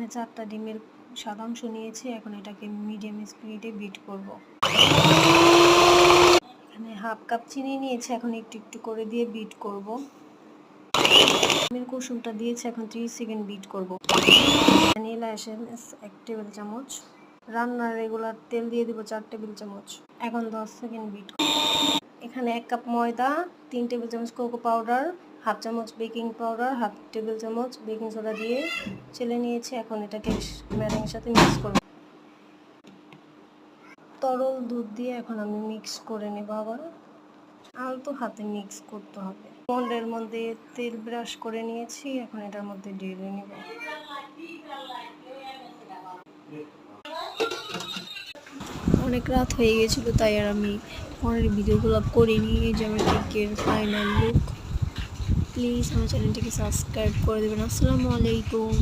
এখানে 4টা ডিমের সাদা অংশ নিয়েছি। এখন এটাকে মিডিয়াম স্পিডে বিট করব। এখানে হাফ কাপ চিনি নিয়েছি, এখন একটু একটু করে দিয়ে বিট করব। ডিমের কুসুমটা দিয়েছি, এখন 30 সেকেন্ড বিট করব। ভ্যানিলা এসেন্স 1 টেবিল চামচ, রান্নার রেগুলার তেল দিয়ে দিব 4 টেবিল চামচ। এখন 10 সেকেন্ড বিট। এখানে 1 কাপ ময়দা, 3 টেবিল চামচ কোকো পাউডার, হাফ চামচ বেকিং পাউডার, হাফ টেবিল চামচ বেকিং সোডা দিয়ে চেলে নিয়েছি। এখন এটাকে ম্যারিনের সাথে মিক্স করব। তরল দুধ দিয়ে এখন আমি মিক্স করে নেব। আবার আলতো হাতে মিক্স করতে হবে। মোল্ডের মধ্যে তেল ব্রাশ করে নিয়েছি, এখন এটার মধ্যে ঢেলে নেব। অনেক রাত হয়ে গেছিল, তাই আর আমি পরের ভিডিওগুলো করিনি। এই যে আমার কেকের ফাইনাল লুক। প্লিজ আমার চ্যানেলটিকে সাবস্ক্রাইব করে দেবেন। আসসালামু আলাইকুম।